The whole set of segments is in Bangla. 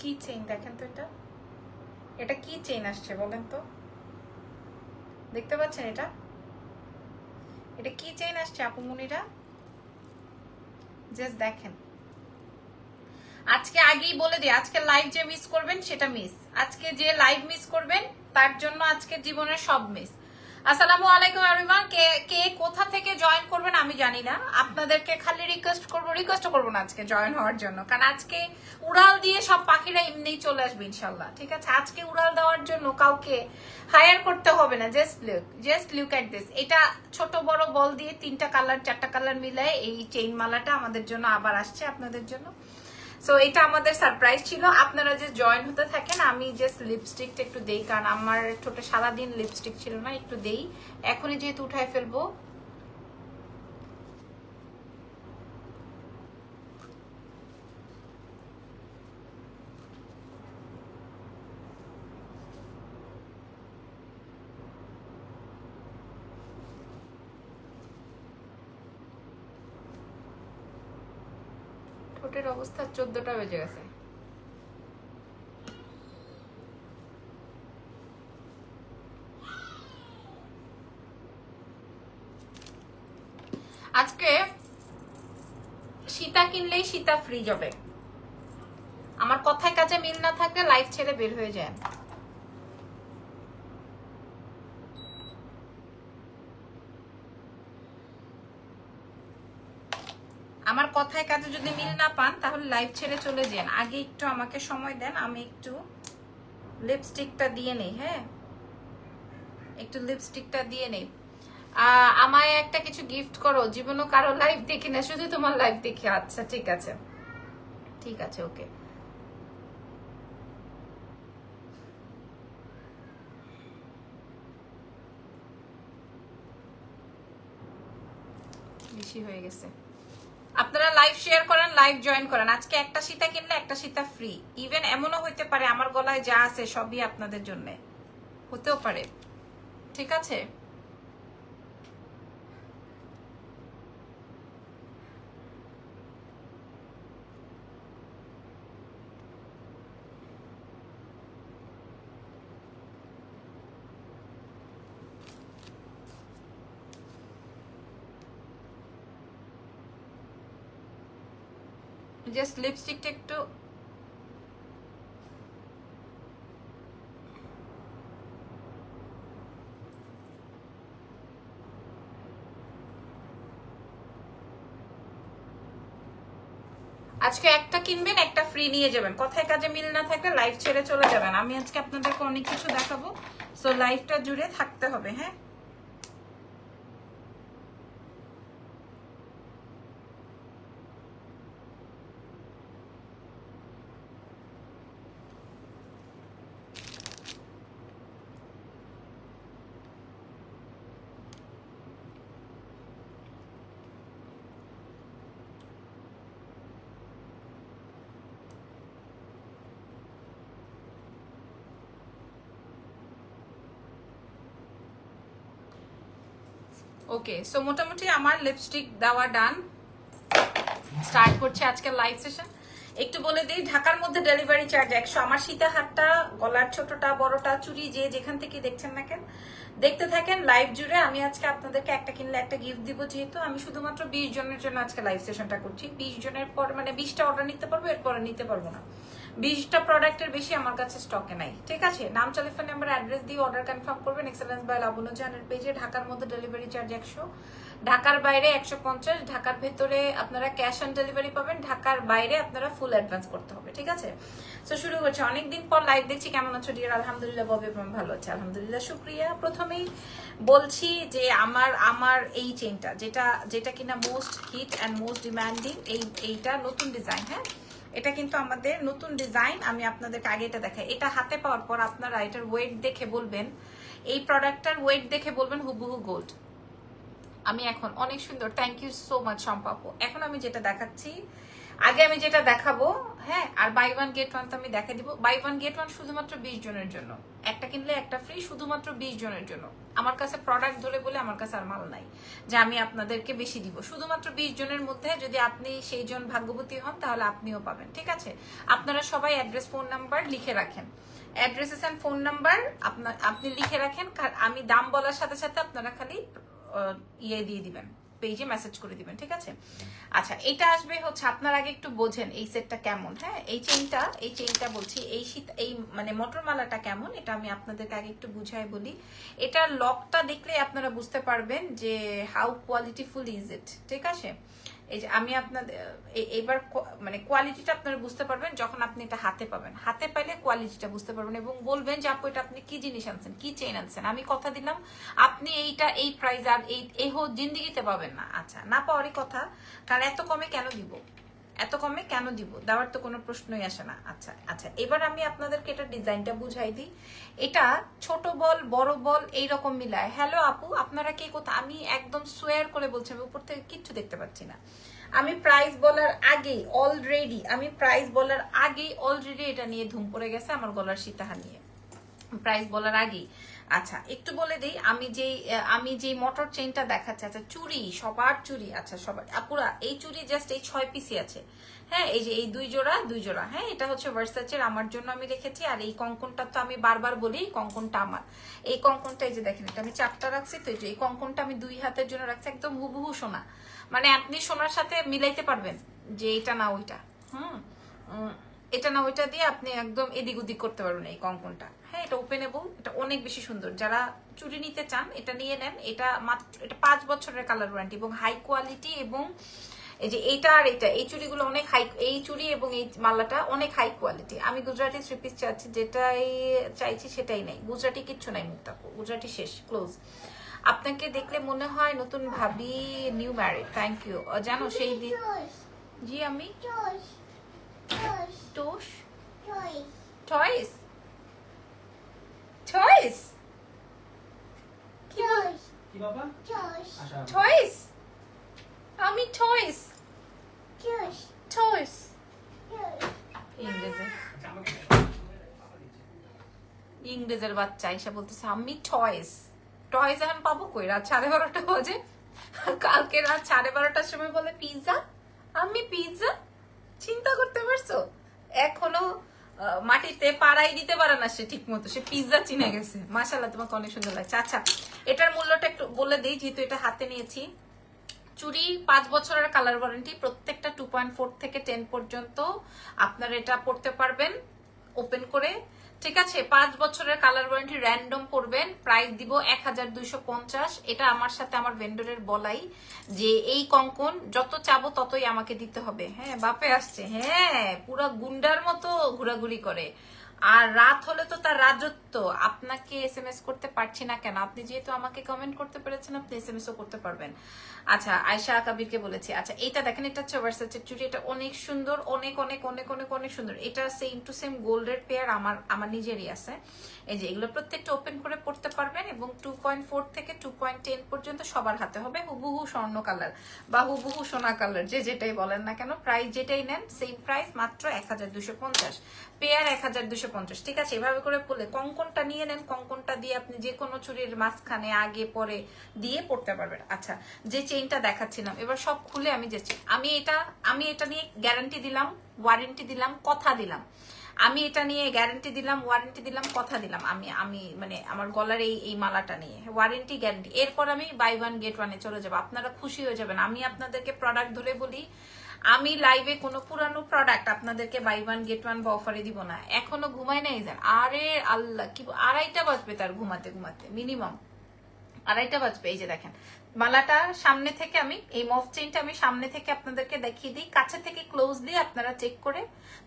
কি চেইন দেখেন তো, এটা কি চেইন আসছে বলেন তো, দেখতে পাচ্ছেন এটা কি চেইন আসছে আপুমনিরা, জাস্ট দেখেন। আজকে আগেই বলে দিই, আজকে লাইভ যে মিস করবেন সেটা মিস, আজকে যে লাইভ মিস করবেন তার জন্য আজকে জীবনের সব মিস। আসসালামু আলাইকুম এভরিওয়ান, কে কোথা থেকে জয়েন করবেন আমি জানি না, আপনাদেরকে খালি রিকোয়েস্ট করবো না আজকে জয়েন হওয়ার জন্য, কারণ আজকে উড়াল দিয়ে সব পাখিরা এমনিই চলে আসবে ইনশাল্লাহ, ঠিক আছে। আজকে উড়াল দেওয়ার জন্য কাউকে হায়ার করতে হবে না, জাস্ট লুক এট দিস। এটা ছোট বড় বল দিয়ে 3টা কালার 4টা কালার মিলায় এই চেইন মালাটা আমাদের জন্য আবার আসছে আপনাদের জন্য। সো এটা আমাদের সারপ্রাইজ ছিল, আপনারা যে জয়েন হতে থাকেন। আমি জাস্ট লিপস্টিকটা একটু দেই, কারণ আমার ঠোঁটে সারাদিন লিপস্টিক ছিল না, একটু দেই এখনই যেহেতু উঠাই ফেলবো। ঠোঁটের অবস্থা 14টা বেজে গেছে। আজকে সীতা কিনলেই সীতা ফ্রি যাবে। আমার কথায় কাজে মিল না থাকলে লাইফ ছেড়ে বের হয়ে যায়। আমার কথায় কাজে যদি মিল না পান তাহলে লাইভ ছেড়ে চলে যান। আগে একটু আমাকে সময় দেন, আমি একটু লিপস্টিকটা দিয়ে নেই। হ্যাঁ, একটু লিপস্টিকটা দিয়ে নেই। আমায় একটা কিছু গিফট করো, জীবনও কারো লাইভ দেখি না, শুধু তোমার লাইভ দেখি। আচ্ছা ঠিক আছে, ঠিক আছে, ওকে। বেশি হয়ে গেছে। আপনারা লাইভ শেয়ার করেন, লাইভ জয়েন করেন। আজকে একটা সীতা কিনলে একটা সীতা ফ্রি। ইভেন এমনও হইতে পারে আমার গলায় যা আছে সবই আপনাদের জন্য, হতেও পারে, ঠিক আছে। জাস্ট লিপস্টিকটা একটু আজকে একটা কিনবেন একটা ফ্রি নিয়ে যাবেন। কথায় কাজে মিল না থাকলে লাইভ ছেড়ে চলে যাবেন। আমি আজকে আপনাদেরকে অনেক কিছু দেখাবো, সো লাইভটা জুড়ে থাকতে হবে। হ্যাঁ, ওকে। সো মোটামুটি আমার লিপস্টিক দেওয়া ডান। স্টার্ট করছে আজকে লাইভ সেশন। একটু বলে দিই, ঢাকার মধ্যে ডেলিভারি চার্জ 100। আমার সীতাহারটা, গলার ছোটটা বড়টা, চুড়ি যে যেখান থেকে দেখছেন না কেন, দেখতে থাকেন লাইভ জুড়ে। আমি আজকে আপনাদেরকে একটা কিনলে একটা গিফট দিব, যেহেতু আমি শুধুমাত্র 20 জনের জন্য আজকে লাইভ সেশনটা করছি। 20 জনের পর মানে 20টা অর্ডার নিতে পারবো, এরপরে নিতে পারবো না। 20টা প্রোডাক্টের বেশি আমার কাছে স্টকে নাই, ঠিক আছে। নাম, টেলিফোন নাম্বার, অ্যাড্রেস দিয়ে অর্ডার কনফার্ম করবেন এক্সেলেন্স বাই লাবণ্য জাহানের পেজে। ঢাকার মধ্যে ডেলিভারি চার্জ 100, ঢাকার বাইরে 150, ঢাকার ভেতরে আপনারা ক্যাশ অন ডেলিভারি পাবেন, ঢাকার বাইরে আপনারা ফুল অ্যাডভান্স করতে হবে, ঠিক আছে। তো শুরু করছে, অনেকদিন পর লাইভ দেখছি। কেমন আছো ডিয়ার? আলহামদুলিল্লাহ ববি, ভালো আছে আলহামদুলিল্লাহ, শুক্রিয়া। প্রথমেই বলছি যে আমার এই চেইনটা যেটা কিনা most hit and most demanding, এইটা নতুন ডিজাইন। হ্যাঁ, এটা কিন্তু আমাদের নতুন ডিজাইন। আমি আপনাদেরকে আগে এটা দেখাই। এটা হাতে পাওয়ার পর আপনারা এটার ওয়েট দেখে বলবেন, এই প্রোডাক্টটার ওয়েট দেখে বলবেন হুবহু গোল্ড। আমি এখন অনেক সুন্দর, থ্যাংক ইউ সো মাচ সম্পাপু। এখন আমি যেটা দেখাচ্ছি, আগে আমি যেটা দেখাবো, হ্যাঁ, আর বাই ওয়ান গেট ওয়ান তো আমি দেখা দিব। বাই ওয়ান গেট ওয়ান শুধুমাত্র 20 জনের জন্য, একটা কিনলে একটা ফ্রি, শুধুমাত্র 20 জনের জন্য। আমার কাছে প্রোডাক্ট ধরে বলে আমার কাছে আর মাল নাই যে আমি আপনাদেরকে বেশি দিব। শুধুমাত্র 20 জনের মধ্যে যদি আপনি সেই জন ভাগ্যবতী হন তাহলে আপনিও পাবেন, ঠিক আছে? আপনারা সবাই অ্যাড্রেস ফোন নাম্বার লিখে রাখেন, অ্যাড্রেসেস এন্ড ফোন নাম্বার আপনি লিখে রাখেন। আমি দাম বলার সাথে সাথে আপনারা খালি ইয়ে দিয়ে দিবেন, পেজে মেসেজ করে দিবেন, ঠিক আছে? আচ্ছা, এটা আসবে হচ্ছে, আপনার আগে একটু বোঝেন এই সেটটা কেমন। হ্যাঁ, এই চেইনটা বলছি, এই মানে মোটর মালাটা কেমন, এটা আমি আপনাদেরকে আগে একটু বুঝাই বলি। এটার লকটা দেখলে আপনারা বুঝতে পারবেন যে হাউ কোয়ালিটিফুল ইজ ইট, ঠিক আছে? এই যে আমি আপনাদের এবার মানে কোয়ালিটিটা আপনারা বুঝতে পারবেন যখন আপনি এটা হাতে পাবেন। হাতে পাইলে কোয়ালিটিটা বুঝতে পারবেন এবং বলবেন যে আপু এটা আপনি কি জিনিস আনছেন, কি চেইন আনছেন। আমি কথা দিলাম আপনি এইটা এই প্রাইস আর এই জিন্দিগিতে পাবেন না। আচ্ছা, না পাওয়ারই কথা, কারণ এত কমে কেন দিব, এত কমে কেন দিব, দেওয়ার তো কোনো প্রশ্নই আসে না। আচ্ছা আচ্ছা, এবার আমি আপনাদেরকে এটা ডিজাইনটা বুঝাই দিই। এটা ছোট বল বড় বল এইরকম মিলায়। হ্যালো আপু, আপনারা কে কোথা, আমি একদম সোয়ার করে বলছি, আমি উপর থেকে কিচ্ছু দেখতে পাচ্ছি না। আমি প্রাইস বলার আগেই অলরেডি এটা নিয়ে ধুম পড়ে গেছে আমার গলার সীতাহার নিয়ে, প্রাইস বলার আগেই। আচ্ছা, একটু বলে দিই, আমি যেই মোটর চেইনটা দেখাচ্ছি, আচ্ছা চুড়ি, সবার চুড়ি, আচ্ছা সবার আপুরা, এই চুড়ি জাস্ট এই 6 পিসই আছে। হ্যাঁ, এই যে এই দুই জোড়া, হ্যাঁ, এটা হচ্ছে ভার্সাচের, আমার জন্য আমি রেখেছি। আর এই কঙ্কনটা তো আমি বারবার বলি, কঙ্কনটা আমার, এই কঙ্কনটা এই যে দেখেন, এটা আমি 4টা রাখছি, তো এই কঙ্কনটা আমি 2 হাতের জন্য রাখছি, একদম হুবহু সোনা, মানে আপনি সোনার সাথে মিলাইতে পারবেন যে এটা না ওইটা, এটা না ওইটা দিয়ে আপনি একদম এদিক ওদিক করতে পারবেন এই কঙ্কনটা। হ্যাঁ, এটা ওপেনেবল, এটা অনেক বেশি সুন্দর। যারা চুড়ি নিতে চান এটা নিয়ে নেন। এটা মাত্র, এটা 5 বছরের কালার ওয়ারেন্টি এবং হাই কোয়ালিটি। এবং এই যে এইটা আর এটা, এই চুড়িগুলো অনেক হাই, এই চুড়ি এবং এই মালাটা অনেক হাই কোয়ালিটি। আমি গুজরাটি 3 পিস চাচ্ছি, যেটাই চাইছি সেটাই নেই, গুজরাটি কিচ্ছু নাই, মুক্তা গুজরাটি শেষ, ক্লোজ। আপনাকে দেখলে মনে হয় নতুন ভাবি, নিউ ম্যারিড। Thank you. জানো সেই দিন, জি আমি টোশ টয়েস টয়েস কি বাবা, টয়েস, আমি টয়েস টয়েস ইংরেজের বাচ্চা এসে বলতেছে আমি টয়েস টয়েস। এখন পাবো কই, রাত 12:30 বাজে, কালকে রাত 12:30টার সময় বলে পিৎজা, আমি পিৎজা, চিন্তা করতে পারছো? এখনো মাটিতে পাড়াই দিতে পারে না সে ঠিক মতো, সে পিৎজা চিনে গেছে। মাশাআল্লাহ, তোমাকে অনেক সুন্দর লাগছে। আচ্ছা, এটার মূল্যটা একটু বলে দিই, যেহেতু এটা হাতে নিয়েছি। চুড়ি 5 বছরের কালার ওয়ারেন্টি, প্রত্যেকটা 2.4 থেকে 10 পর্যন্ত আপনারা এটা পড়তে পারবেন ওপেন করে, ঠিক আছে? 5 বছরের কালার ওয়ারেন্টি, র্যান্ডম পড়বেন, প্রাইস দিব 1250। এটা আমার সাথে আমার ভেন্ডরের বলাই যে এই কঙ্কন যত চাবো ততই আমাকে দিতে হবে। হ্যাঁ, বাপে আসছে, হ্যাঁ, পুরো গুন্ডার মতো ঘোরাঘুরি করে। আর রাত হলে তো তার রাজত্ব। আপনাকে SMS করতে পারছি না কেন? আপনি যেহেতু আমাকে কমেন্ট করতে পেরেছেন, আপনি SMS-ও করতে পারবেন। আচ্ছা, আয়শা কাবিরকে বলেছি। আচ্ছা, এটা দেখেন, এটা হচ্ছে ভার্সাচের চুড়ি, এটা অনেক সুন্দর, অনেক অনেক অনেক অনেক অনেক সুন্দর। এটা সেম টু সেম গোল্ডের পেয়ার আমার নিজেরই আছে। এই যে এগুলো প্রত্যেকটা ওপেন করে পড়তে পারবেন এবং 2.4 থেকে 2.10 পর্যন্ত সবার হাতে হবে হুবহু স্বর্ণ কালার বা হুবহু সোনা কালার, যে যেটাই বলেন না কেন, প্রাইস যেটাই নেন সেম প্রাইস, মাত্র 1250 পেয়ার, 1250, ঠিক আছে? এভাবে করে বলে কঙ্কনটা নিয়ে নেন, কঙ্কনটা দিয়ে আপনি যে কোনো চুড়ির মাঝখানে আগে পরে দিয়ে পড়তে পারবেন। আচ্ছা, যে চেইনটা দেখাচ্ছিলাম এবার সব খুলে আমি এটা নিয়ে গ্যারান্টি দিলাম, ওয়ারেন্টি দিলাম, কথা দিলাম। আমি এটা নিয়ে গ্যারান্টি দিলাম, ওয়ারেন্টি দিলাম, কথা দিলাম। আমি মানে আমার গলার এই মালাটা নিয়ে ওয়ারেন্টি গ্যারান্টি। এরপর আমি বাই ওয়ান গেট ওয়ানে চলে যাবো, আপনারা খুশি হয়ে যাবেন। আমি আপনাদেরকে প্রোডাক্ট ধরে বলি, আমি লাইভে কোনো পুরানো প্রোডাক্ট আপনাদেরকে বাই ওয়ান গেট ওয়ান বা অফারে দিব না। এখনো ঘুমাই নাই যান, আরে আল্লাহ, কি 2:30 বাজবে তার ঘুমাতে ঘুমাতে, মিনিমাম 2:30 বাজবে। এই যে দেখেন মালাটা সামনে থেকে, আমি এই মফ চেইনটা আমি সামনে থেকে আপনাদেরকে দেখিয়ে দিই, কাছে থেকে ক্লোজলি আপনারা চেক করে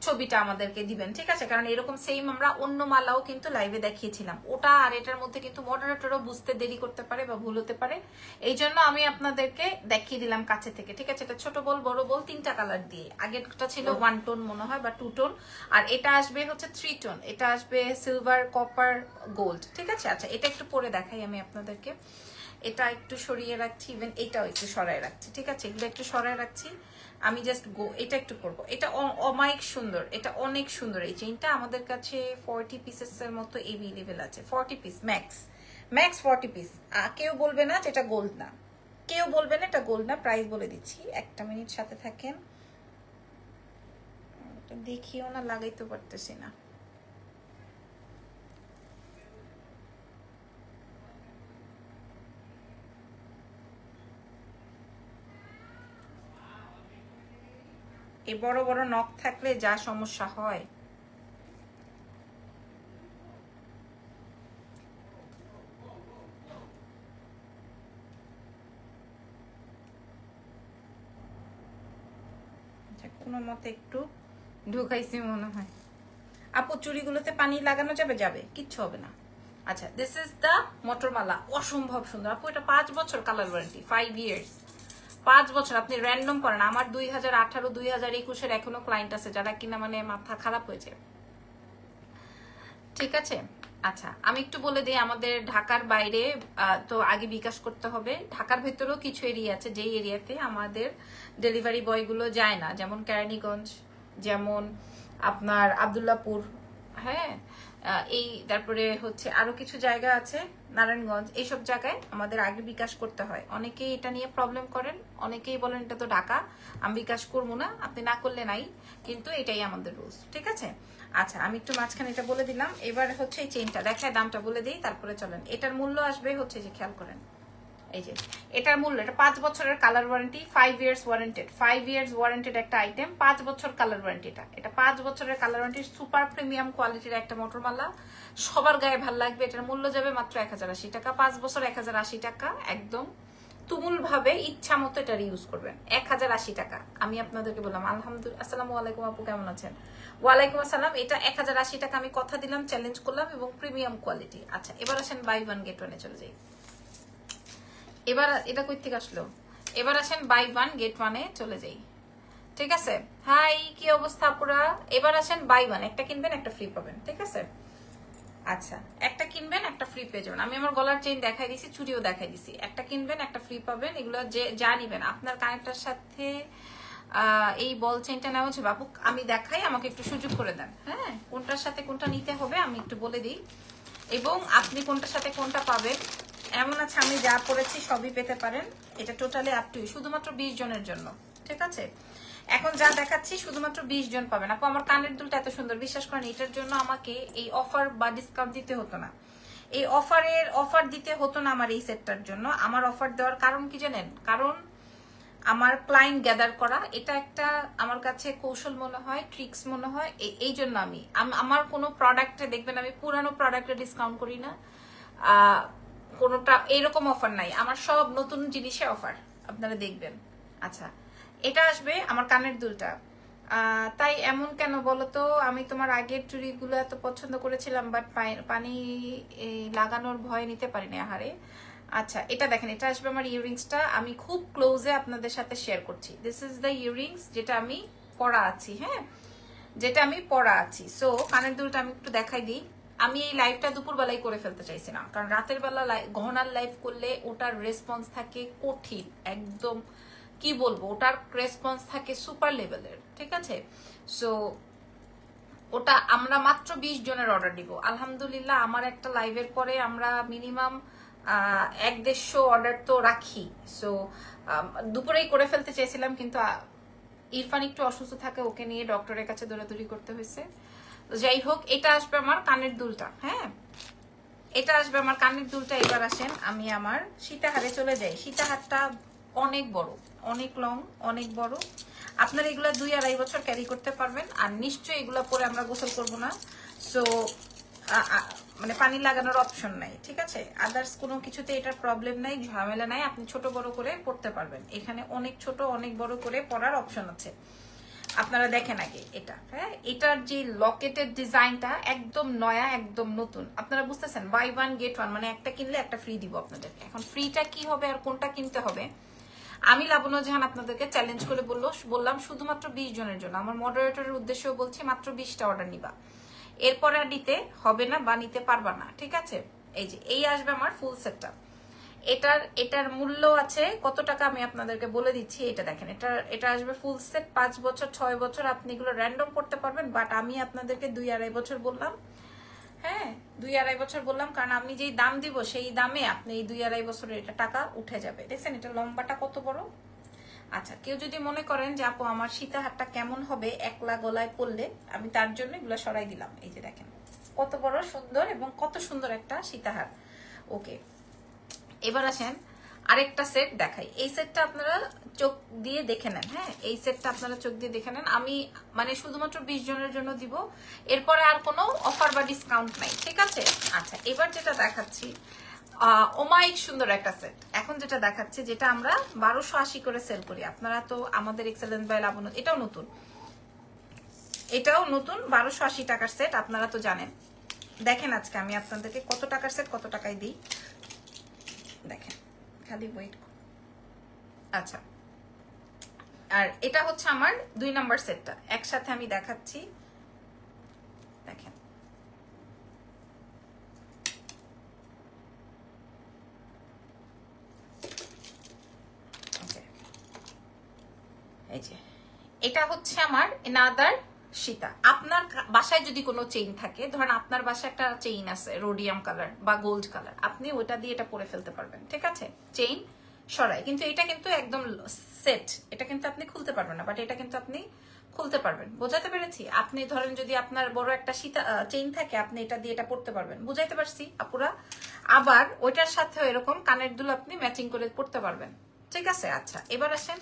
ছবিটা আমাদেরকে দিবেন, ঠিক আছে? কারণ এরকম সেম আমরা অন্য মালাও কিন্তু লাইভে দেখিয়েছিলাম, ওটা আর এটার মধ্যে কিন্তু মডারেটরও বুঝতে দেরি করতে পারে বা ভুল হতে পারে, এই জন্য আমি আপনাদেরকে দেখিয়ে দিলাম কাছে থেকে, ঠিক আছে? এটা ছোট বল বড় বল 3টা কালার দিয়ে, আগেরটা ছিল 1 টোন মনে হয় বা 2 টোন, আর এটা আসবে হচ্ছে 3 টোন, এটা আসবে সিলভার, কপার, গোল্ড, ঠিক আছে? আচ্ছা, এটা একটু পরে দেখাই আমি আপনাদেরকে। এটা একটু সরিয়ে রাখছি, ইভেন এটাও একটু সরাই রাখছি, ঠিক আছে? এগুলো একটু সরাই রাখছি, আমি জাস্ট এটা একটু করব। এটা অমায়িক সুন্দর, এটা অনেক সুন্দর। এই চেইনটা আমাদের কাছে 40 পিসের মতো এভেলেবেল আছে, 40 পিস ম্যাক্স, ম্যাক্স 40 পিস। কেউ বলবে না যে এটা গোল্ড না, কেউ বলবে না এটা গোল্ড না। প্রাইস বলে দিচ্ছি, একটা মিনিট সাথে থাকেন। দেখিও না, লাগাইতে পারতেছি না। এই বড় বড় নখ থাকলে যা সমস্যা হয়। কোনো মতে একটু ঢুকাইছি মনে হয়। আপু চুড়িগুলোতে পানি লাগানো যাবে? যাবে, কিচ্ছু হবে না। আচ্ছা, দিস ইজ দ্য মটরমালা, অসম্ভব সুন্দর আপু। এটা 5 বছর কালার ওয়ারেন্টি, 5 ইয়ার্স, 5 বছর। আপনি র্যান্ডম করেন, আমার 2018 2021 এখনো ক্লায়েন্ট আছে যারা কিনা মানে মাথা খারাপ হয়েছে, ঠিক আছে? আচ্ছা, আমি একটু বলে দিই, আমাদের ঢাকার বাইরে তো আগে বিকাশ করতে হবে, ঢাকার ভেতরেও কিছু এরিয়া আছে যেই এরিয়াতে আমাদের ডেলিভারি বয়গুলো যায় না, যেমন কেরানীগঞ্জ, যেমন আপনার আব্দুল্লাহপুর, হ্যাঁ, এই তারপরে হচ্ছে আরো কিছু জায়গা আছে, নারায়ণগঞ্জ, এইসব জায়গায় আমাদের আগে বিকাশ করতে হয়। অনেকেই এটা নিয়ে প্রবলেম করেন, অনেকেই বলেন এটা তো ঢাকা, আমি বিকাশ করবো না, আপনি না করলে নাই, কিন্তু এটাই আমাদের রুলস, ঠিক আছে? আচ্ছা, আমি একটু মাঝখানে এটা বলে দিলাম। এবার হচ্ছে এই চেইনটা দেখায়, দামটা বলে দিই, তারপরে চলেন। এটার মূল্য আসবে হচ্ছে, যে খেয়াল করেন, এই যে এটার মূল্য, এটা 5 বছরের colour warranty, 5 years warranted, 5 years warranted একটা আইটেম, 5 বছর কালার ওয়ারেন্টি। এটা 5 বছরের কালার ওয়ারেন্টি, সুপার প্রিমিয়াম কোয়ালিটির একটা মটরমালা, সবার গায়ে ভালো লাগবে। এটার মূল্য যাবে মাত্র 1080 টাকা, 5 বছর 1080 টাকা, একদম তুমুল ভাবে ইচ্ছা মতো এটা ইউজ করবেন, 1080 টাকা। আমি আপনাদেরকে বললাম আলহামদুলিল্লাহ। আসসালামু আলাইকুম আপু, কেমন আছেন? ওয়ালাইকুম আসসালাম। এটা 1080 টাকা আমি কথা দিলাম, চ্যালেঞ্জ করলাম, এবং প্রিমিয়াম কোয়ালিটি। আচ্ছা, এবার আসেন বাই ওয়ান গেট ওয়ানে চলে যাই। এবার এটা কই থেকে আসলো? এবার আসেন বাই ওয়ান গেট ওয়ানে চলে যাই, ঠিক আছে? হাই, কি অবস্থা পুরা? এবার আসেন বাই ওয়ান, একটা কিনবেন একটা ফ্রি পাবেন, ঠিক আছে? আচ্ছা, একটা কিনবেন একটা ফ্রি পেয়ে যাবেন। আমি আমার গলার চেইন দেখাই দিছি, চুড়িও দেখাই দিছি। একটা কিনবেন একটা ফ্রি পাবেন, এগুলো যে যা নিবেন আপনার কানেক্টার সাথে এই বল চেইনটা নেওয়া হচ্ছে। বাবু আমি দেখাই, আমাকে একটু সুযোগ করে দেন, হ্যাঁ? কোনটার সাথে কোনটা নিতে হবে আমি একটু বলে দিই, এবং আপনি কোনটার সাথে কোনটা পাবেন। এমন আছে আমি যা পড়েছি সবই পেতে পারেন, এটা টোটালি আপ টু ইউ, শুধুমাত্র 20 জনের জন্য, ঠিক আছে? এখন যা দেখাচ্ছি শুধুমাত্র 20 জন পাবেন। আপু আমার কানের দুলটা এত সুন্দর, বিশ্বাস করেন এটার জন্য আমাকে এই অফার বা ডিসকাউন্ট দিতে হতো না, এই অফার দিতে হতো না আমার এই সেটটার জন্য। আমার অফার দেওয়ার কারণ কি জানেন? কারণ আমার ক্লায়েন্ট গ্যাদার করা, এটা একটা আমার কাছে কৌশল মনে হয়, ট্রিক্স মনে হয়। এই জন্য আমি আমার কোনো প্রোডাক্টে দেখবেন আমি পুরানো প্রোডাক্টে ডিসকাউন্ট করি না, কোনোটা এইরকম অফার নাই, আমার সব নতুন জিনিসে অফার আপনারা দেখবেন। আচ্ছা, এটা আসবে আমার কানের দুলটা, তাই এমন কেন বলতো? আমি তোমার আগের চুড়িগুলো এত পছন্দ করেছিলাম, বাট পানি লাগানোর ভয় নিতে পারি না, আহারে। আচ্ছা, এটা দেখেন, এটা আসবে আমার ইয়াররিংসটা, আমি খুব ক্লোজে আপনাদের সাথে শেয়ার করছি। দিস ইজ দ্য ইয়াররিংস যেটা আমি পরা আছি, হ্যাঁ, যেটা আমি পরা আছি। সো কানের দুলটা আমি একটু দেখাই দিই। আমি এই লাইভটা দুপুরবেলায় করে ফেলতে চাইছিলাম, কারণ রাতের বেলা গহনার লাইভ করলে ওটার রেসপন্স থাকে কঠিন, একদম কি বলবো, ওটার রেসপন্স থাকে সুপার লেভেলের, ঠিক আছে? সো ওটা আমরা মাত্র 20 জনের অর্ডার দিব। আলহামদুলিল্লাহ, আমার একটা লাইভের পরে আমরা মিনিমাম 150 অর্ডার তো রাখি। সো দুপুরেই করে ফেলতে চেয়েছিলাম, কিন্তু ইরফান একটু অসুস্থ থাকে, ওকে নিয়ে ডক্টরের কাছে দৌড়াদৌড়ি করতে হয়েছে। তো যাই হোক, এটা আসবে আমার কানের দুলটা, হ্যাঁ, এটা আসবে আমার কানের দুলটা। এবার আসেন আমি আমার সীতাহারে চলে যাই। সীতাহারটা অনেক বড়, অনেক লং, অনেক বড়। আপনারা এগুলা 2-2.5 বছর ক্যারি করতে পারবেন, আর নিশ্চয়ই এগুলা পরে আমরা গোসল করবো না। সো মানে পানি লাগানোর অপশন নাই, ঠিক আছে? আদার্স কোনো কিছুতে এটার প্রবলেম নাই, ঝামেলা নাই, আপনি ছোট বড় করে পড়তে পারবেন। এখানে অনেক ছোট অনেক বড় করে পড়ার অপশন আছে। আপনারা দেখেন আগে এটা, হ্যাঁ, এটার যে লকেটের ডিজাইনটা একদম নয়া, একদম নতুন। আপনারা বুঝতেছেন, বাই ওয়ান গেট ওয়ান, মানে একটা কিনলে একটা ফ্রি দিব আপনাদেরকে। এখন ফ্রিটা কি হবে আর কোনটা কিনতে হবে, আমি লাবণ্য জাহান আপনাদেরকে চ্যালেঞ্জ করে বললাম শুধুমাত্র 20 জনের জন্য। আমার মডারেটরের উদ্দেশ্যেও বলছি, মাত্র 20টা অর্ডার নিবা, এরপরে আর নিতে হবে না বা নিতে পারবা না, ঠিক আছে? এই যে এই আসবে আমার ফুল সেটটা। এটার মূল্য আছে কত টাকা আমি আপনাদেরকে বলে দিচ্ছি। এটা দেখেন, এটা আসবে ফুল সেট 5 বছর 6 বছর আপনি এগুলো র্যান্ডম করতে পারবেন, বাট আমি আপনাদেরকে 2-2.5 বছর বললাম। হ্যাঁ, 2-2.5 বছর বললাম, কারণ আমি যেই দাম দিব সেই দামে আপনি এই 2-2.5 বছরের এটা টাকা উঠে যাবে। দেখছেন এটা লম্বাটা কত বড়। আচ্ছা, কেউ যদি মনে করেন যে আপু আমার সীতাহারটা কেমন হবে একলা গলায় পরলে, আমি তার জন্য এগুলো সরাই দিলাম। এই যে দেখেন কত বড় সুন্দর এবং কত সুন্দর একটা সীতাহার। ওকে, এবার আসেন আরেকটা সেট দেখাই। এই সেটটা আপনারা চোখ দিয়ে দেখে নেন। হ্যাঁ, এই সেটটা আপনারা চোখ দিয়ে দেখে নেন। আমি মানে শুধুমাত্র 20 জনের জন্য দিব, এরপরে আর কোনো অফার বা ডিসকাউন্ট নাই, ঠিক আছে? আচ্ছা, এবার যেটা দেখাচ্ছি অমায়িক সুন্দর একটা সেট। এখন যেটা দেখাচ্ছি, যেটা আমরা 1280 করে সেল করি, আপনারা তো আমাদের এক্সেলেন্স বাই লাবণ্য, এটাও নতুন 1280 টাকার সেট, আপনারা তো জানেন। দেখেন আজকে আমি আপনাদেরকে কত টাকার সেট কত টাকায় দিই, দেখেন খালি ওয়েট। আচ্ছা, আর এটা হচ্ছে আমার 2 নাম্বার সেটটা, একসাথে আমি দেখাচ্ছি। দেখেন এই যে এটা হচ্ছে আমার এনাদার সীতা। আপনার বাসায় যদি কোনো চেইন থাকে, ধরেন আপনার বাসায় একটা চেইন আছে রোডিয়াম কালার বা গোল্ড কালার, আপনি ওটা দিয়ে এটা পরে ফেলতে পারবেন, ঠিক আছে? চেইন সরাই, কিন্তু এটা কিন্তু একদম সেট, এটা কিন্তু আপনি খুলতে পারবেন না, বাট এটা কিন্তু আপনি খুলতে পারবেন। বোঝাতে পেরেছি? আপনি ধরেন যদি আপনার বড় একটা সীতা চেইন থাকে, আপনি এটা দিয়ে এটা পড়তে পারবেন। বুঝাইতে পারছি আপুরা? আবার ওইটার সাথেও এরকম কানের দুল আপনি ম্যাচিং করে পড়তে পারবেন, ঠিক আছে? আচ্ছা, এবার আসেন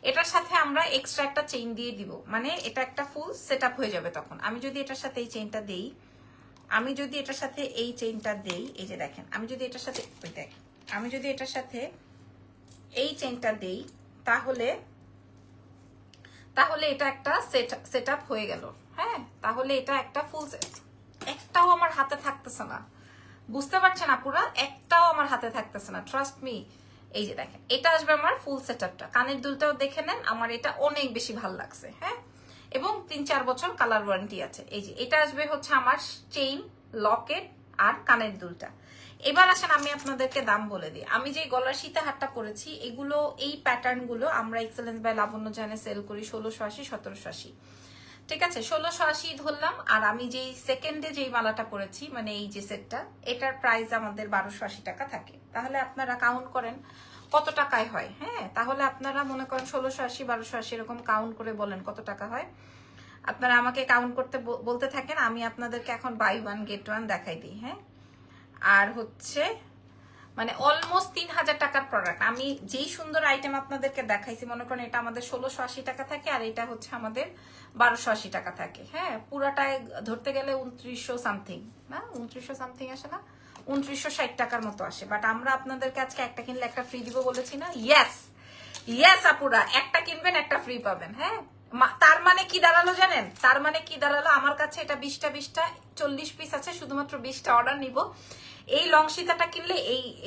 এটার সাথে আমরা এক্সট্রা একটা চেইন দিয়ে দিব, মানে এটা একটা ফুল সেট আপ হয়ে যাবে তখন। আমি যদি এটার সাথে এই চেইনটা দেই, আমি যদি এটার সাথে এই চেইনটা দেই, এই যে দেখেন, আমি যদি এটার সাথে আমি যদি এটার সাথে এই চেইনটা দেই, তাহলে এটা একটা সেট আপ হয়ে গেল। হ্যাঁ, তাহলে এটা একটা ফুল সেট। একটাও আমার হাতে থাকতেছে না, বুঝতে পারছেন আপুরা? একটাও আমার হাতে থাকতেছে না, ট্রাস্ট মি। এই যে দেখেন, এটা আসবে আমার ফুল সেটআপটা। কানের দুলটাও দেখে নেন, আমার এটা অনেক বেশি ভালো লাগছে। হ্যাঁ, এবং 3-4 বছর কালার ওয়ারেন্টি আছে। এই যে এটা আসবে হচ্ছে আমার চেইন, লকেট আর কানের দুলটা। এবার আসেন আমি আপনাদেরকে দাম বলে দিই। আমি যে গলার সীতাহারটা পরেছি, এগুলো এই প্যাটার্ন গুলো আমরা এক্সেলেন্স বাই লাবণ্য জানে সেল করি 1680 1780, ঠিক আছে? 1680 ধরলাম। আর আমি যেই সেকেন্ডে যেই মালাটা পরেছি, মানে এই যে সেটটা, এটার প্রাইস আমাদের 1280 টাকা থাকে। তাহলে আপনারা কাউন্ট করেন কত টাকায় হয়। হ্যাঁ, তাহলে আপনারা মনে করেন 1680 1280 এরকম কাউন্ট করে বলেন কত টাকা হয়। আপনারা আমাকে কাউন্ট করতে বলতে থাকেন, আমি আপনাদেরকে এখন বাই 1 গেট 1 দেখাই দিই। হ্যাঁ, আর হচ্ছে মানে অলমোস্ট 3000 টাকার প্রোডাক্ট। আমি যেই সুন্দর আইটেম আপনাদেরকে দেখাইছি, মনে করেন এটা আমাদের 1680 টাকা থাকে, আর এটা হচ্ছে আমাদের 1280 টাকা থাকে। হ্যাঁ, পুরাটায় ধরতে গেলে 2900 সামথিং, না 2900 সামথিং আসে না, 2960 টাকার মতো আসে। বাট আমরা আপনাদেরকে আজকে একটা কিনলে একটা ফ্রি দিব বলেছি না? ইয়েস আপুরা, একটা কিনবেন একটা ফ্রি পাবেন। হ্যাঁ, তার মানে কি দাঁড়ালো জানেন? তার মানে কি দাঁড়ালো, আমার কাছে এটা 20টা 40 পিস আছে, শুধুমাত্র 20টা অর্ডার নিব। এই লং সীতাটা কিনলে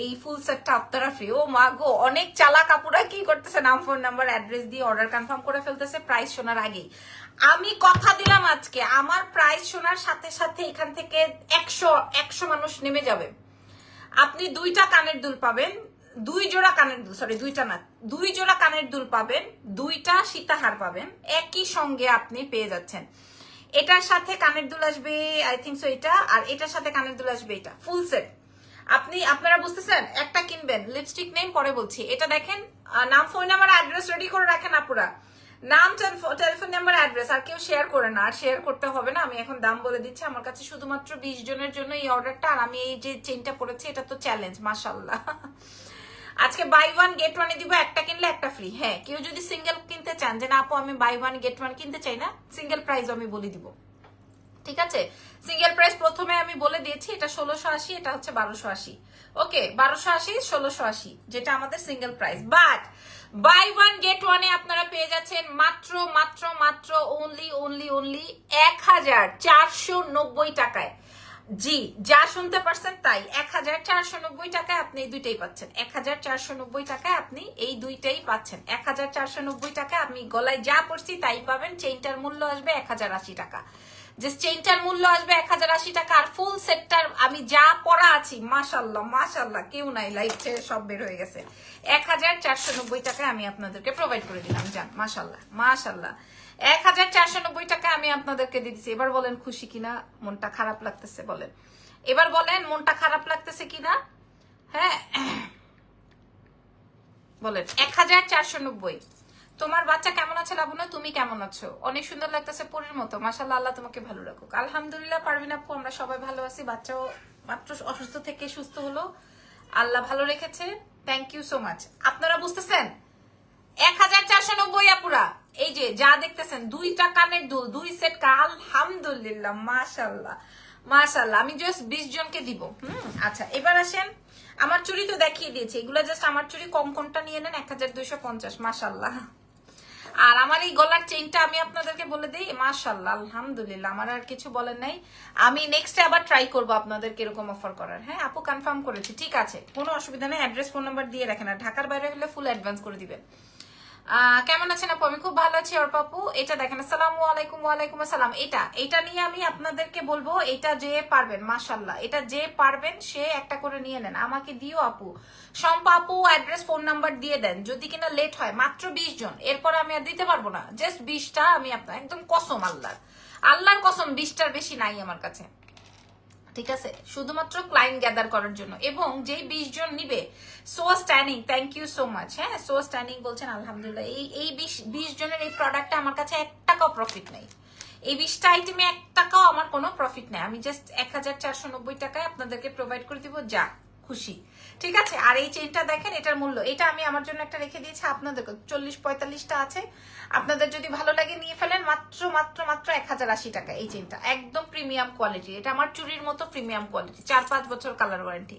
এই ফুল সেটটা আপনারা ফ্রি। ও মা গো, অনেক চালাক আপুরা কি করতেছে, নাম ফোন নাম্বার অ্যাড্রেস দিয়ে অর্ডার কনফার্ম করে ফেলতেছে প্রাইস শোনার আগেই। আমি কথা দিলাম আজকে আমার প্রাইস শোনার সাথে সাথে এখান থেকে 100 মানুষ নেমে যাবে। আপনি 2টা কানের দুল পাবেন, 2 জোড়া কানের দুল, সরি 2টা না, 2 জোড়া কানের দুল পাবেন, 2টা সীতাহার পাবেন, একই সঙ্গে আপনি পেয়ে যাচ্ছেন। এটার সাথে কানের দুল আসবে আই থিঙ্ক সো এটা, আর এটার সাথে কানের দুল আসবে এটা, ফুল সেট। আপনারা বুঝতেছেন? একটা কিনবেন, লিপস্টিক নেম পরে বলছি। এটা দেখেন, নাম ফোন নাম্বার অ্যাড্রেস রেডি করে রাখেন আপুরা, নাম টেলিফোন নাম্বার অ্যাড্রেস, আর কেউ শেয়ার করে না, আর শেয়ার করতে হবে না। আমি এখন দাম বলে দিচ্ছি, আমার কাছে শুধুমাত্র 20 জনের জন্য এই অর্ডারটা। আর আমি এই যে চেইনটা পরেছি, এটা তো চ্যালেঞ্জ, মাশাআল্লাহ। আজকে বাই 1 গেট 1 দিব, একটা কিনলে একটা ফ্রি। হ্যাঁ, কেউ যদি সিঙ্গেল কিনতে চান, যে না আপু আমি বাই 1 গেট 1 কিনতে চাই না, সিঙ্গেল প্রাইস আমি বলে দিব, ঠিক আছে? সিঙ্গেল প্রাইস প্রথমে আমি বলে দিয়েছি, এটা 1680, এটা হচ্ছে 1280। ওকে, 1280 1680 যেটা আমাদের single price. But buy 1 get 1 এ আপনারা পেয়ে যাচ্ছেন মাত্র মাত্র মাত্র অনলি 1490 টাকায়। জি, যা শুনতে পারছেন তাই, 1490 টাকায় আপনি এই দুইটাই পাচ্ছেন। 1490 টাকায় আপনি এই দুইটাই পাচ্ছেন। 1490 টাকায় আমি গলায় যা পড়ছি তাই পাবেন। চেইনটার মূল্য আসবে 1080 টাকা। যে চেইনটার মূল্য আসবে 1080 টাকা, আর ফুল সেটটার আমি যা পরা আছি মাশাআল্লাহ মাশাআল্লাহ, কেউ নাই, লাইভ ছেড়ে সব বের হয়ে গেছে, 1490 টাকায় আমি আপনাদেরকে প্রোভাইড করে দিলাম। যান মাশাআল্লাহ মাশাআল্লাহ, 1490 টাকা আমি আপনাদেরকে দিয়ে দিচ্ছি। এবার বলেন খুশি কিনা, মনটা খারাপ লাগতেছে বলেন, এবার বলেন মনটা খারাপ লাগতেছে কিনা? হ্যাঁ বলেন 1490। তোমার বাচ্চা কেমন আছে লাবণ্য, তুমি কেমন আছো? অনেক সুন্দর লাগতেছে, পরীর মতো মাশাআল্লাহ, আল্লাহ তোমাকে ভালো রাখুক। আলহামদুলিল্লাহ পারভিন আপু, আমরা সবাই ভালো আছি, বাচ্চাও মাত্র অসুস্থ থেকে সুস্থ হলো, আল্লাহ ভালো রেখেছে, থ্যাংক ইউ সো মাচ। আপনারা বুঝতেছেন 1490 আপুরা, এই যে যা দেখতেছেন 2টা কানের দুল, 2 সেট, আলহামদুলিল্লাহ মাশাআল্লাহ মাশাআল্লাহ, আমি জাস্ট 20 জনকে দিব। আচ্ছা এবার আসেন, আমার চুড়ি তো দেখিয়ে দিয়েছি, এগুলা জাস্ট আমার চুড়ি, কম কোনটা নিয়ে নেন 1250 মাশাআল্লাহ। আর আমার এই গলার চেইনটা আমি আপনাদেরকে বলে দিই, মাশাআল্লাহ আলহামদুলিল্লাহ, আমার আর কিছু বলেন নাই, আমি নেক্সটে আবার ট্রাই করবো আপনাদেরকে এরকম অফার করার। হ্যাঁ আপু কনফার্ম করেছি, ঠিক আছে, কোনো অসুবিধা নেই, অ্যাড্রেস ফোন নাম্বার দিয়ে রাখেন, আর ঢাকার বাইরে হলে ফুল অ্যাডভান্স করে দিবেন। কেমন আছেন আপু? আমি খুব ভালো আছি। আর পাপু এটা দেখেন, আসসালামু আলাইকুম। ওয়ালাইকুম আসসালাম। এটা নিয়ে আমি আপনাদেরকে বলবো, এটা যে পারবেন মাশাআল্লাহ, এটা যে পারবেন সে একটা করে নিয়ে নেন, আমাকে দিও আপু, শম্পা আপু অ্যাড্রেস ফোন নাম্বার দিয়ে দেন, যদি কিনা লেট হয়, মাত্র 20 জন, এরপর আমি আর দিতে পারবো না, জাস্ট 20টা আমি আপনার একদম কসম, আল্লাহর কসম 20টার বেশি নাই আমার কাছে, ঠিক আছে, শুধুমাত্র ক্লায়েন্ট গ্যাদার করার জন্য। এবং যে 20 জন নিবে, so stunning, thank you so much. হ্যাঁ সো স্ট্যানিং বলছেন, আলহামদুলিল্লাহ। এই 20 জনের এই প্রোডাক্টটা আমার কাছে 1 টাকাও প্রফিট নেই, এই 20টা আইটেমে 1 টাকাও আমার কোনো প্রফিট নেই, আমি জাস্ট 1490 টাকায় আপনাদেরকে প্রোভাইড করে দিব, যা খুশি, ঠিক আছে। আর এই চেইনটা দেখেন, এটার মূল্য, এটা আমি আমার জন্য একটা রেখে দিয়েছি, আপনাদের 40-45টা আছে, আপনাদের যদি ভালো লাগে নিয়ে ফেলেন, মাত্র মাত্র মাত্র 1080 টাকা এই চেইনটা, একদম প্রিমিয়াম কোয়ালিটি, এটা আমার চুরির মতো প্রিমিয়াম কোয়ালিটি, 4-5 বছর কালার ওয়ারেন্টি,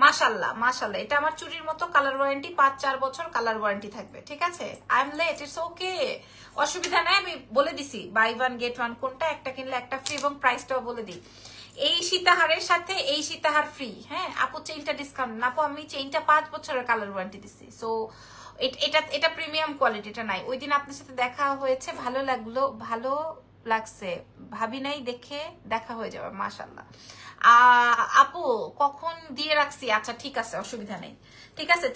মাশাআল্লাহ মাশাআল্লাহ, এটা আমার চুরির মতো কালার ওয়ারেন্টি, 5-4 বছর কালার ওয়ারেন্টি থাকবে, ঠিক আছে। I am late, it's okay, অসুবিধা নাই, আমি বলে দিছি বাই 1 গেট 1 কোনটা, একটা কিনলে একটা ফ্রি, এবং প্রাইসটাও বলে দিই, এই সীতাহারের সাথে এই সীতাহার ফ্রি। হ্যাঁ আপু চেইনটা ডিসকাউন্ট না আপু, আমি চেইনটা 5 বছরের কালার ওয়ারেন্টি দিচ্ছি, সো এটা প্রিমিয়াম কোয়ালিটিটা নাই। ওই দিন আপনার সাথে দেখা হয়েছে, ভালো লাগছে, ভাবি নাই দেখে দেখা হয়ে যাবে, মাশাআল্লাহ। আপু কখন দিয়ে রাখছি, আচ্ছা ঠিক আছে, অসুবিধা নেই, ঠিক আছে।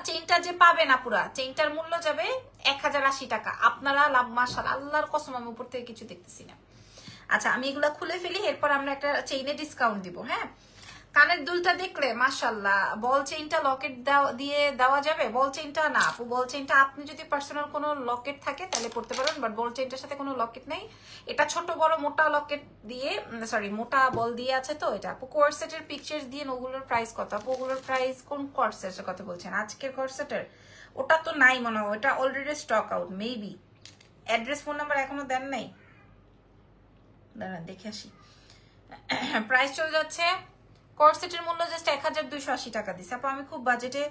চেইনটা যে পাবেন আপুরা, চেইনটার মূল্য যাবে 1080 টাকা, আপনারা লাভ, মাশাআল্লাহ, আল্লাহর কসম আমি উপর থেকে কিছু দেখতেছি না। আচ্ছা আমি এগুলা খুলে ফেলি, এরপর আমরা একটা চেইনে ডিসকাউন্ট দিব। হ্যাঁ কানের দুলটা দেখলে মাশাআল্লাহ, বল চেইনটা লকেট দিয়ে দেওয়া যাবে, বল চেইনটা না আপু, বল চেইনটা আপনি যদি পার্সোনাল কোনো লকেট থাকে তাহলে পড়তে পারেন, বাট বল চেইনটার সাথে কোনো লকেট নেই, এটা ছোট বড় মোটা লকেট দিয়ে, সরি মোটা বল দিয়ে আছে, তো এটা আপু কোর্সেটের পিকচার্স দিয়ে, ওগুলোর প্রাইস কত আপু? ওগুলোর প্রাইস কোন কোর্সেটের কথা বলছেন? আজকের কোর্সেটের ওটা তো নাই মনে হয়, ওটা already stock out maybe. Address phone number এখনো দেন নাই, দাঁড়ান দেখে আসি। প্রাইস চলে যাচ্ছে, কোর্সেটের মূল্য জাস্ট 1280 টাকা দিচ্ছে আপু, আমি খুব বাজেটে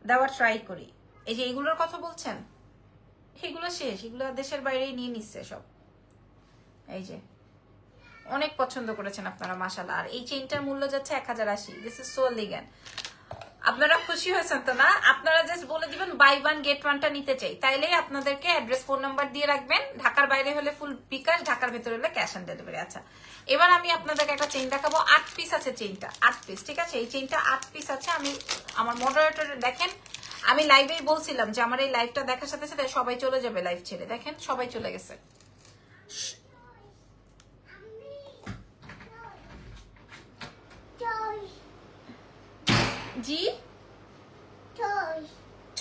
দেওয়ার ট্রাই করি। এই যে এগুলোর কথা বলছেন, এগুলো শেষ, এগুলো দেশের বাইরেই নিয়ে নিচ্ছে সব, এই যে অনেক পছন্দ করেছেন আপনারা মাশাআল্লাহ। আর এই চেইনটার মূল্য যাচ্ছে 1080, দিস ইজ সো এলিগেন্ট। আপনারা খুশি হয়েছেন তো না? আপনারা জাস্ট বলে দিবেন বাই 1 গেট 1টা নিতে চাই, তাইলেই আপনাদেরকে অ্যাড্রেস ফোন নাম্বার দিয়ে রাখবেন, ঢাকার বাইরে হলে ফুল বিকাশ, ঢাকার ভেতরে হলে ক্যাশ অন ডেলিভারি। আচ্ছা এবার আমি আপনাদেরকে একটা চেইন দেখাবো, 8 পিস আছে চেইনটা, 8 পিস, ঠিক আছে, এই চেইনটা 8 পিস আছে। আমি আমার মডারেটর দেখেন, আমি লাইভেই বলছিলাম যে আমার এই লাইভটা দেখার সাথে সাথে সবাই চলে যাবে লাইভ ছেড়ে, দেখেন সবাই চলে গেছে। জি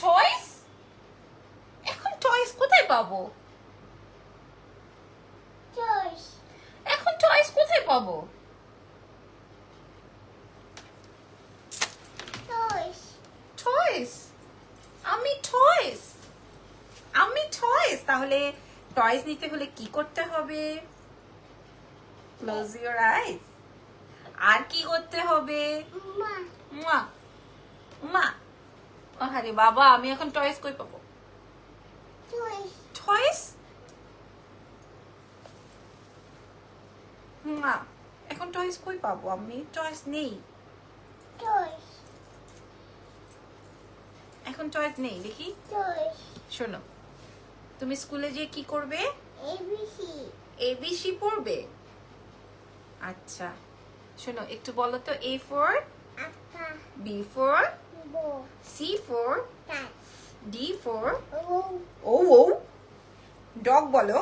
টয়স, এখন টয়স কোথায় পাবো? এখন টয়স কোথায় পাবো? টয়স, আমি টয়স, তাহলে টয়স নিতে হলে কি করতে হবে? ক্লোজ ইউর আইজ, আর কি করতে হবে? মা মা, আরে বাবা, আমি এখন টয়স কই পাবো? টয়স মা, এখন টয়স কই পাবো? আমি টয়স নেই, এখন টয়স নেই। দেখি, শোনো, তুমি স্কুলে গিয়ে কি করবে? এবিসি পড়বে। আচ্ছা শোনো একটু বলো তো, A for B for C for D for ও ডগ বলো।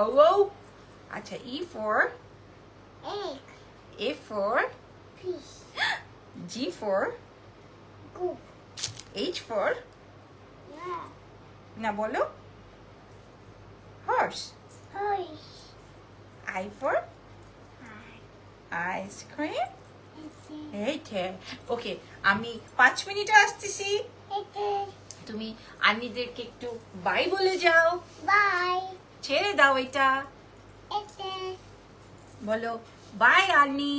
ও আচ্ছা, E for A for G for H for না বলো, horse। I for ice cream। ওকে, আমি 5 মিনিটে আসতেছি, তুমি আন্নিদেরকে একটু বাই বলে যাও। বাই। ছেড়ে দাও এটা, বলো বাই আন্নি।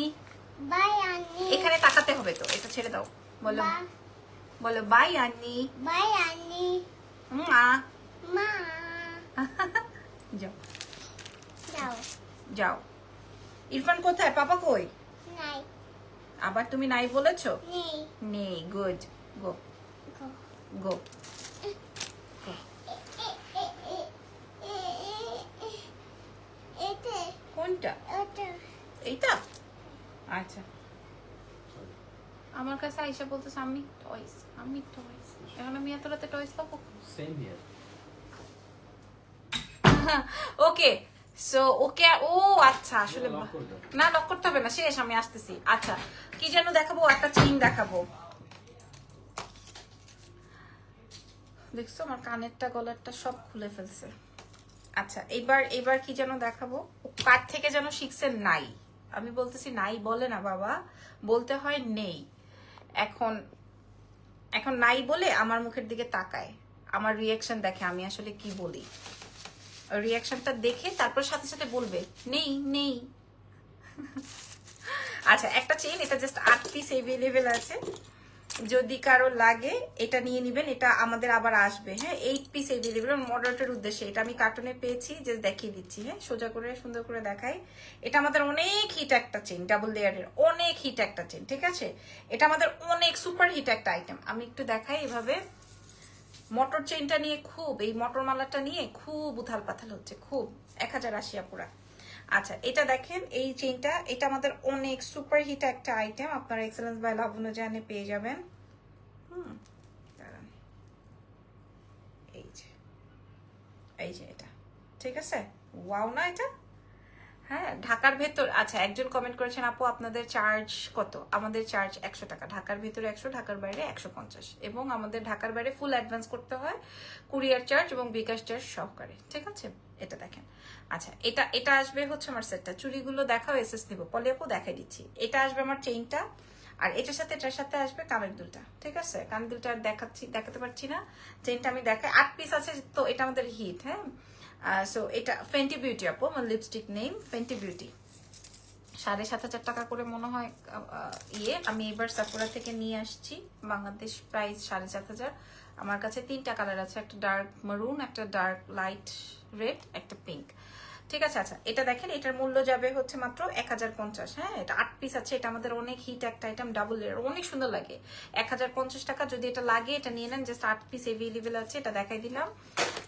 বাই আন্নি। এখানে তাকাতে হবে তো, এটা ছেড়ে দাও, বলো বলো বাই আন্নি। বাই আন্নি। মা মা। যাও যাও। যাও। ইরফান কোথায়, পাপা কই? নাই। আবার তুমি নাই বলেছো? নেই। নেই, গুড, গো গো। কোনটা? এইটা? আচ্ছা, আমার কাছে আইসা বলতেছে আমি টয়স, আমি টয়স। এখন আমি এত রাতে টয়স পাবো? Same here. Okay so okay, ও আচ্ছা, আসলে না লক করতে হবে না, শেষ, আমি আসতেছি। আচ্ছা, কি যেন দেখাবো, একটা চেইন দেখাবো। দেখছো আমার কানেরটা গলারটা সব খুলে ফেলছে। আচ্ছা, এবার কি যেন দেখাবো, কার থেকে যেন শিখছেন নাই, আমি বলতেছি নাই বলে না বাবা, বলতে হয় নেই। এখন নাই বলে আমার মুখের দিকে তাকায়, আমার রিয়াকশন দেখে আমি আসলে কি বলি, রিয়াকশনটা দেখে তারপর সাথে সাথে বলবে নেই নেই। আচ্ছা, একটা চেইন, এটা জাস্ট 8 পিস अवेलेबल আছে, যদি কারো লাগে এটা নিয়ে নেবেন, এটা আমাদের আবার আসবে। হ্যাঁ, 8 পিস अवेलेबल মডারেটের উদ্দেশ্যে, এটা আমি কার্টুনে পেয়েছি, জাস্ট দেখিয়ে দিচ্ছি। হ্যাঁ, সোজা করে সুন্দর করে দেখাই। এটা আমাদের অনেক হিট একটা চেইন, ডাবল লেয়ারের অনেক হিট একটা চেইন, ঠিক আছে? এটা আমাদের অনেক সুপার হিট একটা আইটেম। আমি একটু দেখাই এভাবে, মোটর চেইনটা নিয়ে খুব, এই মোটর মালাটা নিয়ে খুব উথাল পাথাল হচ্ছে, খুব 1080 পুরা। আচ্ছা, এটা দেখেন, এই চেইনটা, এটা আমাদের অনেক সুপার হিট একটা আইটেম, আপনারা এক্সেলেন্স বাই লাবণ্য জানে পেয়ে যাবেন। দাঁড়ান, এই যে এটা, ঠিক আছে? ওয়াও না এটা? হ্যাঁ, ঢাকার ভেতর। আচ্ছা, একজন কমেন্ট করেছেন আপু আপনাদের চার্জ কত? আমাদের চার্জ 100 টাকা, ঢাকার ভেতরে 100, ঢাকার বাইরে 150, এবং আমাদের ঢাকার বাইরে ফুল অ্যাডভান্স করতে হয়, কুরিয়ার চার্জ এবং বিকাশ চার্জ সহকারে, ঠিক আছে? এটা দেখেন। আচ্ছা, এটা আসবে হচ্ছে আমার সেটটা, চুড়িগুলো দেখাও, এসএস নিব, পলি আপু দেখাই দিচ্ছি। এটা আসবে আমার চেইনটা, আর এটার সাথে আসবে কানের দুলটা, ঠিক আছে? কানের দুলটা আর দেখাতে পারছি না, চেইনটা আমি দেখাই। 8 পিস আছে তো, এটা আমাদের হিট। হ্যাঁ, সো এটা ফেন্টি বিউটি আপু, আমার লিপস্টিক নেম ফেন্টি বিউটি, 7,500 টাকা করে মনে হয় আমি এবার সাফোরা থেকে নিয়ে আসছি, বাংলাদেশ প্রাইস 7,500। আমার কাছে 3টা কালার আছে, একটা ডার্ক মারুন, একটা ডার্ক লাইট রেড, একটা পিঙ্ক, ঠিক আছে? আচ্ছা, এটা দেখেন, এটার মূল্য যাবে হচ্ছে মাত্র 1050। হ্যাঁ, এটা 8 পিস আছে, এটা আমাদের অনেক হিট একটা আইটেম, ডাবল লেয়ার, অনেক সুন্দর লাগে। 1050 টাকা, যদি এটা লাগে এটা নিয়ে নেন, জাস্ট 8 পিস अवेलेबल আছে, এটা দেখাই দিলাম।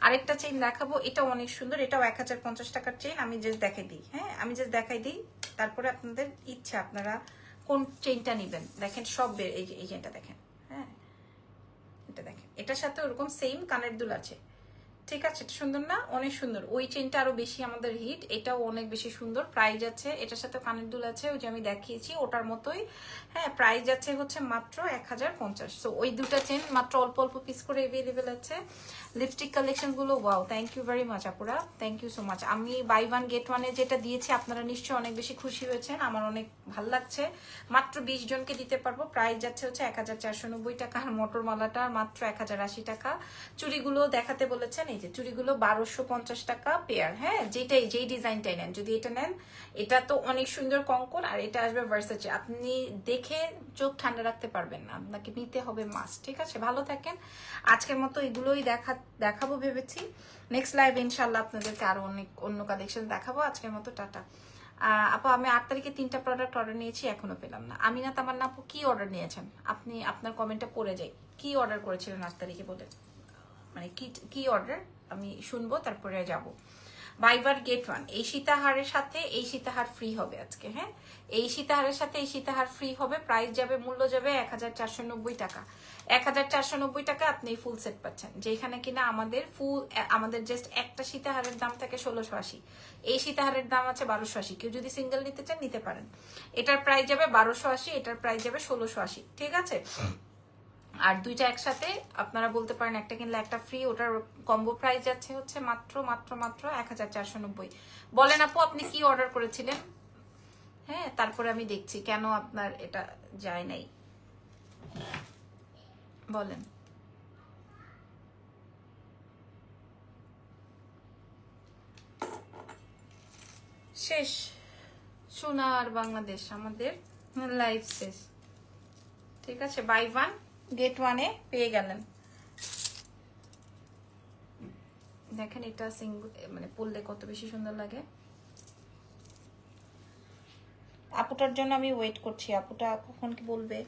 আরেকটা চেইন দেখাবো, এটা অনেক সুন্দর, এটাও 1050 টাকার চেইন, আমি জাস্ট দেখাই দিই। হ্যাঁ, আমি জাস্ট দেখাই দিই, তারপরে আপনাদের ইচ্ছা আপনারা কোন চেইনটা নেবেন। দেখেন সব এই চেইনটা দেখেন, হ্যাঁ এটা দেখেন, এটার সাথে ওরকম সেম কানের দুল আছে, ঠিক আছে? এটা সুন্দর না? অনেক সুন্দর। ওই চেইনটা আরো বেশি আমাদের হিট, এটাও অনেক বেশি সুন্দর। প্রাইস আছে, এটার সাথে কানের দুল আছে, ওই যে আমি দেখিয়েছি ওটার মতোই। হ্যাঁ, প্রাইস আছে হচ্ছে মাত্র 1050। সো ওই দুটা চেইন মাত্র অল্প অল্প পিস করে अवेलेबल আছে। লিপস্টিক কালেকশন গুলো wow, thank you very much আপুরা, থ্যাংক ইউ সো মাচ। আমি বাই 1 গেট 1-এ যেটা দিয়েছি আপনারা নিশ্চয়ই অনেক বেশি খুশি হয়েছেন, আমার অনেক ভালো লাগছে। মাত্র 20 জনকে দিতে পারবো। প্রাইস যাচ্ছে হচ্ছে 1490 টাকা, আর মোটর মালাটা মাত্র 1080 টাকা। চুড়িগুলো দেখাতে বলেছেন, এই যে চুড়িগুলো 1250 টাকা পেয়ার। হ্যাঁ, যেই ডিজাইনটাই নেন, যদি এটা নেন, এটা তো অনেক সুন্দর কঙ্কন, আর এটা আসবে ভার্সাচে, আপনি দেখে চোখ ঠান্ডা রাখতে পারবেন না, আপনাকে নিতে হবে মাস্ট, ঠিক আছে? ভালো থাকেন, আজকের মতো এগুলোই দেখাবো ভেবেছি। নেক্সট লাইভ ইনশাল্লাহ আপনাদেরকে আরো অনেক অন্য কালেকশন দেখাবো। আজকের মতো টাটা। আপু আমি 8 তারিখে 3টা প্রোডাক্ট অর্ডার নিয়েছি, এখনো পেলাম না। আমিনা তামান্না আপু, কি অর্ডার নিয়েছেন আপনি? আপনার কমেন্টটা পড়ে যাই, কি অর্ডার করেছিলেন 8 তারিখে বলে, মানে কি অর্ডার, আমি শুনবো তারপরে যাব। Buy one get one. এই সীতাহারের সাথে এই সীতাহার ফ্রি হবে আজকে। হ্যাঁ, এই সীতাহারের সাথে এই সীতাহার ফ্রি হবে। প্রাইস যাবে, মূল্য যাবে 1490 টাকা। 1490 টাকা আপনি ফুল সেট পাচ্ছেন, যেখানে কিনা আমাদের জাস্ট একটা সীতাহারের দাম থাকে 1680। এই সীতাহারের দাম আছে 1280। কেউ যদি সিঙ্গেল নিতে চান নিতে পারেন। এটার প্রাইস যাবে 1280, এটার প্রাইস যাবে 1680। ঠিক আছে, আর দুইটা একসাথে আপনারা বলতে পারেন একটা কিনলে একটা ফ্রি। ওটার কম্বো প্রাইস যাচ্ছে হচ্ছে মাত্র মাত্র মাত্র 1490। বলেন আপু আপনি কি অর্ডার করেছিলেন? হ্যাঁ, তারপরে আমি দেখছি কেন আপনার এটা যায় নাই, বলেন। শেষ, সোনার বাংলাদেশ আমাদের লাইভ শেষ। ঠিক আছে, বাই ওয়ান গেট ওয়ানে পেয়ে গেলেন। দেখেন এটা মানে পরলে কত বেশি সুন্দর লাগে। আপুটার জন্য আমি ওয়েট করছি, আপুটা কখন কি বলবে।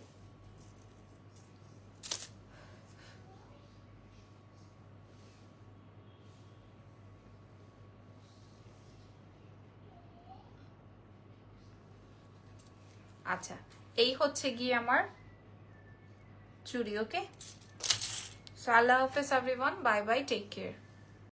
আচ্ছা, এই হচ্ছে গিয়ে আমার চুড়ি। ওকে, সো আল্লাহ হাফেজ everyone, bye bye, take care.